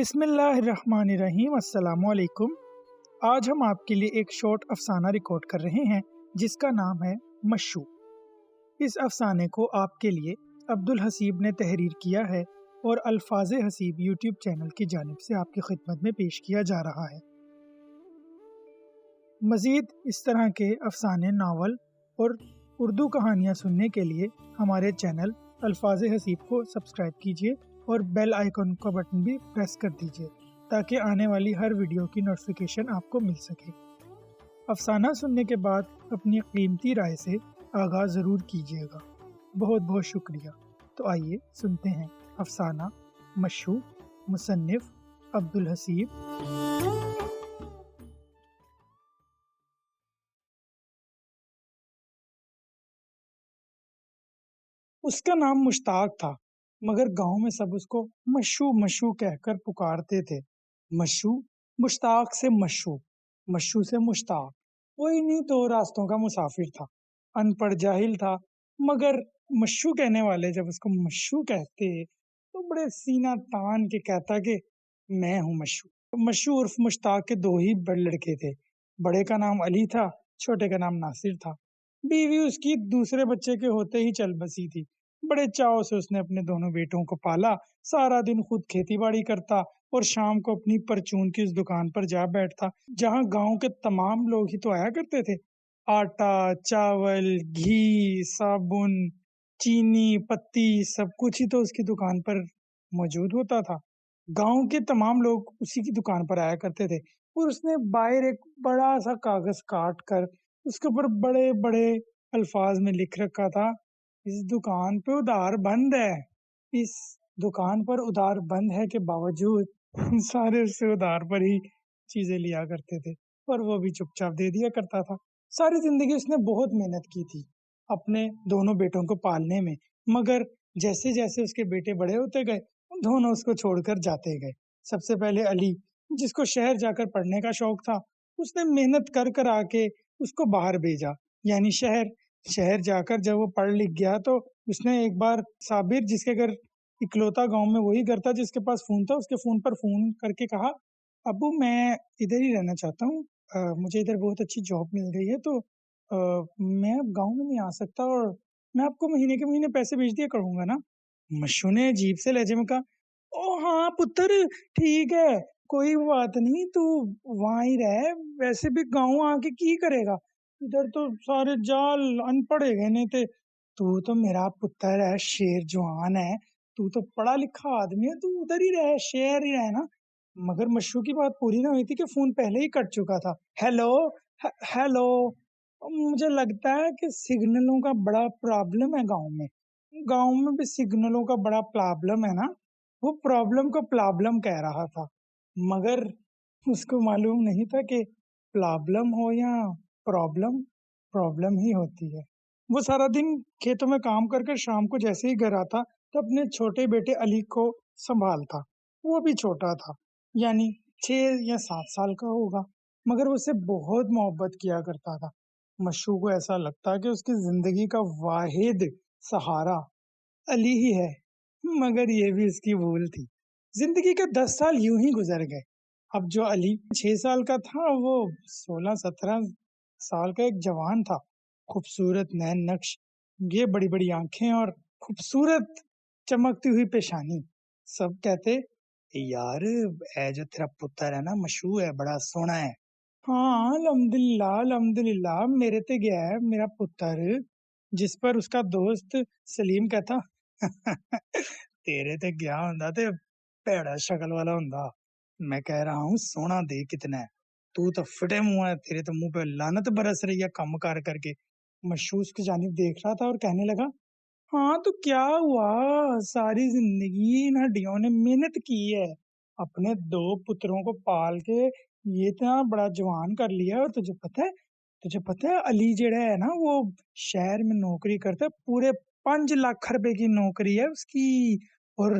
بسم اللہ الرحمن الرحیم۔ السلام علیکم۔ آج ہم آپ کے لیے ایک شارٹ افسانہ ریکارڈ کر رہے ہیں جس کا نام ہے مشو۔ اس افسانے کو آپ کے لیے عبدالحسیب نے تحریر کیا ہے اور الفاظ حسیب یوٹیوب چینل کی جانب سے آپ کی خدمت میں پیش کیا جا رہا ہے۔ مزید اس طرح کے افسانے، ناول اور اردو کہانیاں سننے کے لیے ہمارے چینل الفاظ حسیب کو سبسکرائب کیجیے اور بیل آئیکن کا بٹن بھی پریس کر دیجیے تاکہ آنے والی ہر ویڈیو کی نوٹیفیکیشن آپ کو مل سکے۔ افسانہ سننے کے بعد اپنی قیمتی رائے سے آغاز ضرور کیجیے گا۔ بہت بہت شکریہ۔ تو آئیے سنتے ہیں افسانہ مشو، مصنف عبدالحسیب۔ اس کا نام مشتاق تھا، مگر گاؤں میں سب اس کو مشو مشو کہہ کر پکارتے تھے۔ مشو، مشتاق سے مشو، مشو سے مشتاق، کوئی نہیں تو راستوں کا مسافر تھا، ان پڑھ جاہل تھا، مگر مشو کہنے والے جب اس کو مشو کہتے تو بڑے سینہ تان کے کہتا کہ میں ہوں مشو۔ مشو عرف مشتاق کے دو ہی بڑے لڑکے تھے، بڑے کا نام علی تھا، چھوٹے کا نام ناصر تھا۔ بیوی اس کی دوسرے بچے کے ہوتے ہی چل بسی تھی۔ بڑے چاؤ سے اس نے اپنے دونوں بیٹوں کو پالا، سارا دن خود کھیتی باڑی کرتا اور شام کو اپنی پرچون کی اس دکان پر جا بیٹھتا جہاں گاؤں کے تمام لوگ ہی تو آیا کرتے تھے۔ آٹا، چاول، گھی، صابن، چینی، پتی، سب کچھ ہی تو اس کی دکان پر موجود ہوتا تھا۔ گاؤں کے تمام لوگ اسی کی دکان پر آیا کرتے تھے اور اس نے باہر ایک بڑا سا کاغذ کاٹ کر اس کے اوپر بڑے بڑے الفاظ میں لکھ رکھا تھا، اس دکان پہ ادار بند ہے۔ اس دکان پر ادار بند ہے کے باوجود سارے اس سے ادار پر ہی چیزیں لیا کرتے تھے اور وہ بھی چپ چاپ دے دیا کرتا تھا۔ ساری زندگی اس نے بہت محنت کی تھی اپنے دونوں بیٹوں کو پالنے میں، مگر جیسے جیسے اس کے بیٹے بڑے ہوتے گئے دونوں اس کو چھوڑ کر جاتے گئے۔ سب سے پہلے علی، جس کو شہر جا کر پڑھنے کا شوق تھا، اس نے محنت کر کر آ کے اس کو باہر بھیجا، یعنی شہر جا کر جب وہ پڑھ لکھ گیا تو اس نے ایک بار صابر، جس کے گھر اکلوتا گاؤں میں وہی گھر تھا جس کے پاس فون تھا، اس کے فون پر فون کر کے کہا، ابو میں ادھر ہی رہنا چاہتا ہوں، مجھے ادھر بہت اچھی جاب مل گئی ہے تو میں اب گاؤں میں نہیں آ سکتا اور میں آپ کو مہینے کے مہینے پیسے بھیج دیا کروں گا نا۔ مشو نے عجیب سے لہجے میں کہا، او ہاں پتر، ٹھیک ہے، کوئی بات نہیں، تو وہاں ہی رہ، ویسے بھی گاؤں آ کے کی کرے گا، ادھر تو سارے جال ان پڑھے گئے نہیں تھے، تو میرا پتر ہے، شیر جوان ہے، تو پڑھا لکھا آدمی ہے، تو ادھر ہی رہ، شہر ہی رہ نا۔ مگر مشو کی بات پوری نہ ہوئی تھی کہ فون پہلے ہی کٹ چکا تھا۔ ہیلو، مجھے لگتا ہے کہ سگنلوں کا بڑا پرابلم ہے گاؤں میں بھی سگنلوں کا بڑا پرابلم ہے نا۔ وہ پرابلم کو پرابلم کہہ رہا تھا، مگر اس کو معلوم نہیں تھا کہ پرابلم ہو یا پرابلم ہی ہوتی ہے۔ وہ سارا دن کھیتوں میں کام کر کر شام کو جیسے ہی گھر آتا تو اپنے چھوٹے بیٹے علی کو سنبھالتا۔ وہ بھی چھوٹا تھا، یعنی 6 یا 7 سال کا ہوگا، مگر وہ اس سے بہت محبت کیا کرتا تھا۔ مشو کو ایسا لگتا کہ اس کی زندگی کا واحد سہارا علی ہی ہے، مگر یہ بھی اس کی بھول تھی۔ زندگی کے 10 سال یوں ہی گزر گئے۔ اب جو علی 6 سال کا تھا وہ 16-17 سال کا ایک جوان تھا، خوبصورت نین نقش، یہ بڑی بڑی آنکھیں اور خوبصورت چمکتی ہوئی پیشانی۔ سب کہتے، یار اے جو تیرا پتر ہے نا مشو ہے، بڑا سونا ہے۔ ہاں الحمدللہ میرے تے گیا ہے میرا پتر، جس پر اس کا دوست سلیم کہتا تیرے تے گیا ہوندا تے پیڑا شکل والا ہوندا، میں کہہ رہا ہوں سونا دے کتنا ہے، تو فٹے منہ ہے، تیرے تو منہ پہ لعنت برس رہی ہے کم کر کر کے۔ مشو اس کی جانب دیکھ رہا تھا اور کہنے لگا، ہاں تو کیا ہوا، ساری زندگی ان ہڈیوں نے محنت کی ہے، اپنے 2 پتروں کو پال کے یہ اتنا بڑا جوان کر لیا، اور تجھے پتہ ہے علی جڑا ہے نا وہ شہر میں نوکری کرتا ہے، پورے 5 لاکھ روپے کی نوکری ہے اس کی، اور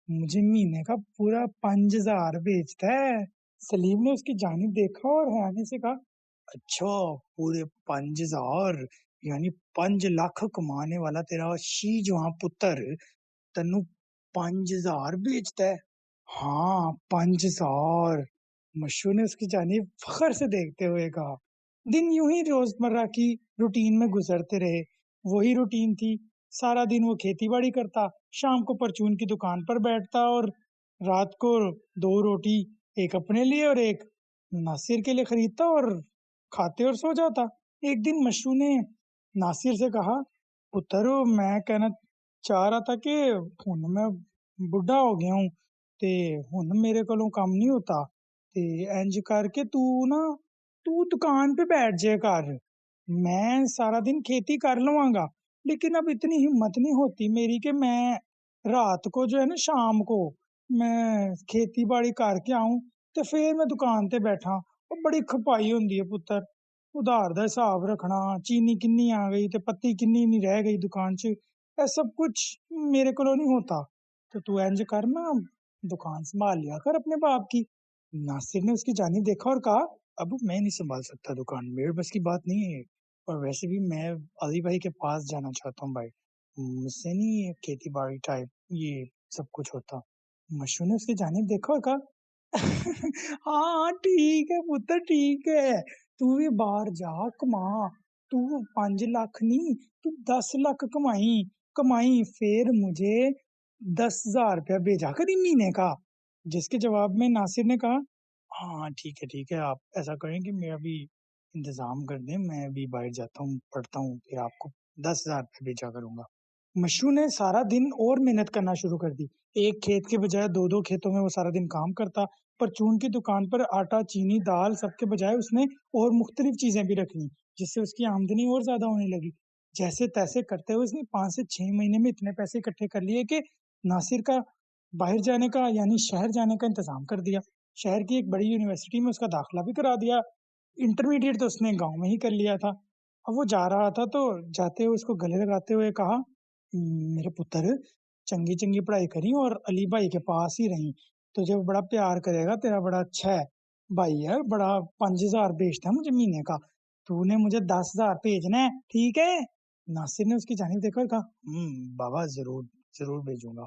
مجھے مہینے کا پورا 5,000 بیچتا ہے۔ سلیم نے اس کی جانب دیکھا اور حیرانی سے کہا، اچھا پورے 5,000، یعنی 5 لاکھ کمانے والا تیرا شی جوان پتر تینوں 5,000 بیچتا ہے؟ ہاں 5,000، مشو نے اس کی جانب فخر سے دیکھتے ہوئے کہا۔ دن یوں ہی روزمرہ کی روٹین میں گزرتے رہے۔ وہی روٹین تھی، سارا دن وہ کھیتی باڑی کرتا، شام کو پرچون کی دکان پر بیٹھتا اور رات کو 2 روٹی، ایک اپنے لیے اور ایک ناصر کے لیے خریدتا اور کھاتے اور سو جاتا۔ ایک دن مشو نے ناصر سے کہا، پتر میں کہنا چاہ رہا تھا کہ ہن میں بڈھا ہو گیا ہوں تے ہن میرے کولوں کم نہیں ہوتا تے انج کر کے تو دکان پہ بیٹھ جائے کر، میں سارا دن کھیتی کر لواں گا، لیکن اب اتنی ہمت نہیں ہوتی میری کہ میں رات کو جو ہے نا شام کو میں کھیتی باڑی کر کے آؤں تو پھر میں دکان تے بیٹھا۔ وہ بڑی کھپائی ہوندی ہے پتر، ادھار دا حساب رکھنا، چینی کنی آ گئی تے پتی کنی نہیں رہ گئی دکان چ، اے سب کچھ میرے کو نہیں ہوتا، تو انج کرنا دکان سنبھال لیا کر اپنے باپ کی۔ ناصر نے اس کی جانب دیکھا اور کہا، ابو میں نہیں سنبھال سکتا دکان، میرے بس کی بات نہیں ہے، اور ویسے بھی میں علی بھائی کے پاس جانا چاہتا ہوں بھائی، مجھ سے نہیں یہ کھیتی باڑی ٹائپ یہ سب کچھ ہوتا۔ مشو نے اس کی جانب دیکھا اور کہا، ہاں ٹھیک ہے پتر ٹھیک ہے، تو بھی باہر جا کما، تو 5 لاکھ نہیں تو 10 لاکھ کمائی پھر مجھے 10,000 روپیہ بھیجا کری مہینے کا۔ جس کے جواب میں ناصر نے کہا، ہاں ٹھیک ہے آپ ایسا کریں کہ میرا بھی انتظام کر دیں، میں بھی باہر جاتا ہوں پڑھتا ہوں، پھر آپ کو 10,000 روپے بھیجا کروں گا۔ مشو نے سارا دن اور محنت کرنا شروع کر دی، ایک کھیت کے بجائے 2 کھیتوں میں وہ سارا دن کام کرتا، پرچون کی دکان پر آٹا چینی دال سب کے بجائے اس نے اور مختلف چیزیں بھی رکھ لی، جس سے اس کی آمدنی اور زیادہ ہونے لگی۔ جیسے تیسے کرتے ہوئے اس نے 5 سے 6 مہینے میں اتنے پیسے اکٹھے کر لیے کہ ناصر کا باہر جانے کا یعنی شہر جانے کا انتظام کر دیا، شہر کی ایک بڑی یونیورسٹی میں اس کا داخلہ بھی کرا دیا، انٹرمیڈیٹ تو اس نے گاؤں میں ہی کر لیا تھا۔ اب وہ جا رہا تھا تو جاتے ہوئے اس کو گلے لگاتے ہوئے کہا، میرے پتر چنگی چنگی پڑھائی کری اور علی بھائی کے پاس ہی رہی، تجھے وہ بڑا پیار کرے گا، تیرا بڑا اچھا ہے بھائی ہے، بڑا 5,000 بھیجتا ہے مجھے مہینے کا، تو نے مجھے 10,000 بھیجنا ہے، ٹھیک ہے؟ ناصر نے اس کی جانب دیکھا اور کہا، بابا ضرور ضرور بھیجوں گا،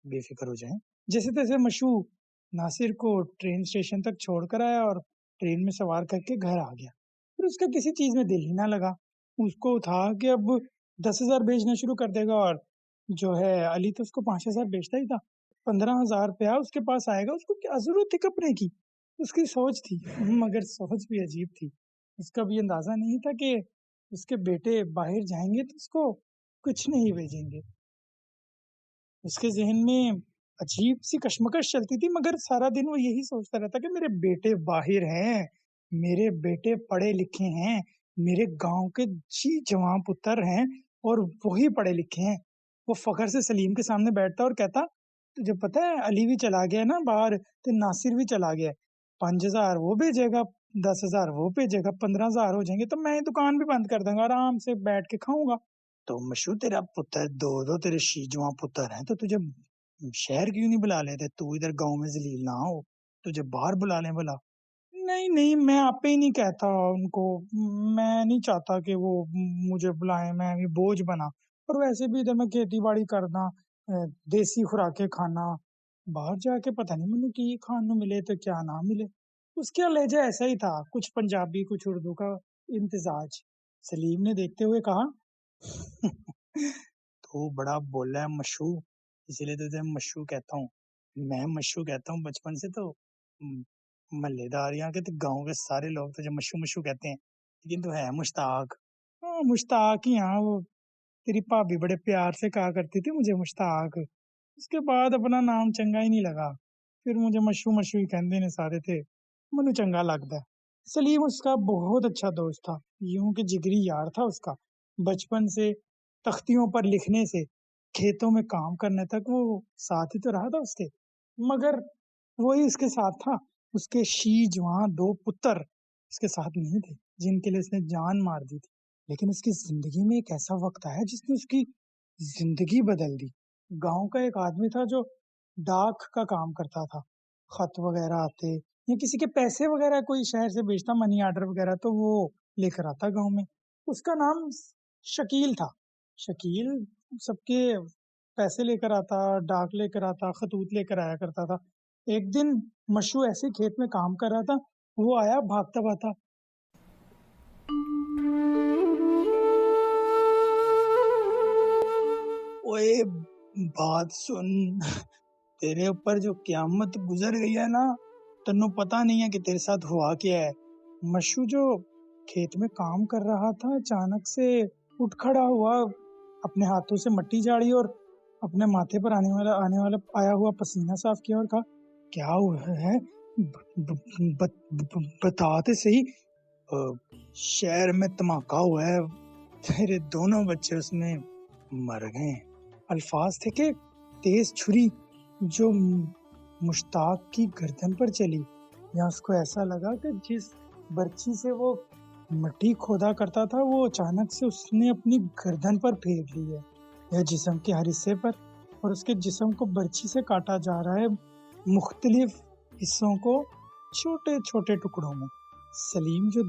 بے فکر ہو جائیں۔ جیسے تیسے مشہور ناصر کو ٹرین اسٹیشن تک چھوڑ کر آیا اور ٹرین میں سوار کر کے گھر آ گیا۔ پھر اس کا کسی چیز میں دل ہی نہ لگا، اس کو تھا کہ اب 10,000 بیچنا شروع کر دے گا، اور جو ہے علی تو اس کو 5,000 بیچتا ہی تھا، 15,000 روپیہ اس کے پاس آئے گا، اس کو کیا ضرورت تھی کپڑے کی، اس کی سوچ تھی، مگر سوچ بھی عجیب تھی، اس کا بھی اندازہ نہیں تھا کہ اس کے بیٹے باہر جائیں گے تو اس کو کچھ نہیں بھیجیں گے۔ اس کے ذہن میں عجیب سی کشمکش چلتی تھی، مگر سارا دن وہ یہی سوچتا رہتا کہ میرے بیٹے باہر ہیں، میرے بیٹے پڑھے لکھے ہیں، میرے گاؤں کے جی جوان پتر ہیں اور وہی پڑھے لکھے ہیں۔ وہ فخر سے سلیم کے سامنے بیٹھتا اور کہتا، تجھے پتا ہے علی بھی چلا گیا نا باہر، تو ناصر بھی چلا گیا، 5,000 وہ بھیجے گا، 10,000 وہ بھیجے گا، 15,000 ہو جائیں گے تو میں دکان بھی بند کر دوں گا، آرام سے بیٹھ کے کھاؤں گا۔ تو مشہور تیرا پتر دو تیرے جوان پتر ہیں، تو تجھے شہر کیوں نہیں بلا لیتے، تو ادھر گاؤں میں ذلیل نہ ہو، تجھے باہر بلا لیں بلا۔ نہیں میں آپ پہ ہی نہیں کہتا ان کو، میں نہیں چاہتا کہ وہ مجھے بلائیں، میں بھی بوجھ بنا، اور ویسے بھی ادھر میں کھیتی باڑی کرنا، دیسی خوراکیں کھانا، باہر جا کے پتہ نہیں مجھے کی کھان نو ملے تو کیا نہ ملے۔ اس کا لہجہ ایسا ہی تھا، کچھ پنجابی کچھ اردو کا امتزاج۔ سلیم نے دیکھتے ہوئے کہا، تو بڑا بولا ہے مشو، اسی لیے تو تجھے مشو کہتا ہوں، میں مشو کہتا ہوں بچپن سے، تو محلے دار یہاں کے تو گاؤں کے سارے لوگ تجھے مشو مشو کہتے ہیں، لیکن تو ہے مشتاق۔ ہاں مشتاق ہی، ہاں وہ تیری بھابھی بڑے پیار سے کہا کرتی تھی مجھے مشتاق، اس کے بعد اپنا نام چنگا ہی نہیں لگا، پھر مجھے مشو مشو ہی کہندے نے سارے تھے، مجھے چنگا لگتا ہے۔ سلیم اس کا بہت اچھا دوست تھا، یوں کہ جگری یار تھا اس کا، بچپن سے تختیوں پر لکھنے سے کھیتوں میں کام کرنے تک وہ ساتھ ہی تو رہا تھا اس کے، مگر وہی اس کے ساتھ تھا، اس کے جوان 2 پتر اس کے ساتھ نہیں تھے، جن کے لیے اس نے جان مار دی تھی، لیکن اس کی زندگی میں ایک ایسا وقت آیا جس نے اس کی زندگی بدل دی۔ گاؤں کا ایک آدمی تھا جو ڈاک کا کام کرتا تھا، خط وغیرہ آتے یا کسی کے پیسے وغیرہ کوئی شہر سے بیچتا، منی آرڈر وغیرہ، تو وہ لے کر آتا گاؤں میں۔ اس کا نام شکیل تھا۔ شکیل سب کے پیسے لے کر آتا، ڈاک لے کر آتا، خطوط لے کر آیا کرتا تھا۔ ایک دن مشو ایسے کھیت میں کام کر رہا تھا، وہ آیا بھاگتا بھاگتا. اوے بات سن، تیرے اوپر جو قیامت گزر گئی ہے نا، تنو پتا نہیں ہے کہ تیرے ساتھ ہوا کیا ہے. مشو جو کھیت میں کام کر رہا تھا اچانک سے اٹھ کھڑا ہوا، اپنے ہاتھوں سے مٹی جھاڑی اور اپنے ماتھے پر آنے والا آیا ہوا پسینہ صاف کیا اور کہا کیا ہوا ہے، بتاتے صحیح. شہر میں دھماکہ ہوا ہے، تیرے دونوں بچے اس میں مر گئے. الفاظ تھے کہ تیز چھری جو مشتاق کی گردن پر چلی، یا اس کو ایسا لگا کہ جس برچی سے وہ مٹی کھودا کرتا تھا وہ اچانک سے اس نے اپنی گردن پر پھیر لی ہے، یا جسم کے ہر حصے پر، اور اس کے جسم کو برچی سے کاٹا جا رہا ہے، مختلف حصوں کو چھوٹے چھوٹے ٹکڑوں میں. سلیم جو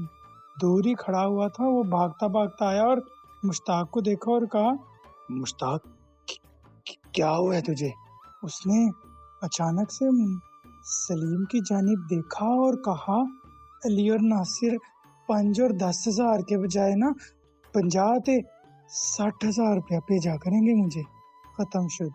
دور ہی کھڑا ہوا تھا وہ بھاگتا بھاگتا آیا اور مشتاق کو دیکھا اور کہا مشتاق کیا ہوا ہے تجھے. اس نے اچانک سے سلیم کی جانب دیکھا اور کہا علی اور ناصر 5 اور 10,000 کے بجائے نا 50 تے 60,000 روپیہ بھیجا کریں گے مجھے. ختم شد.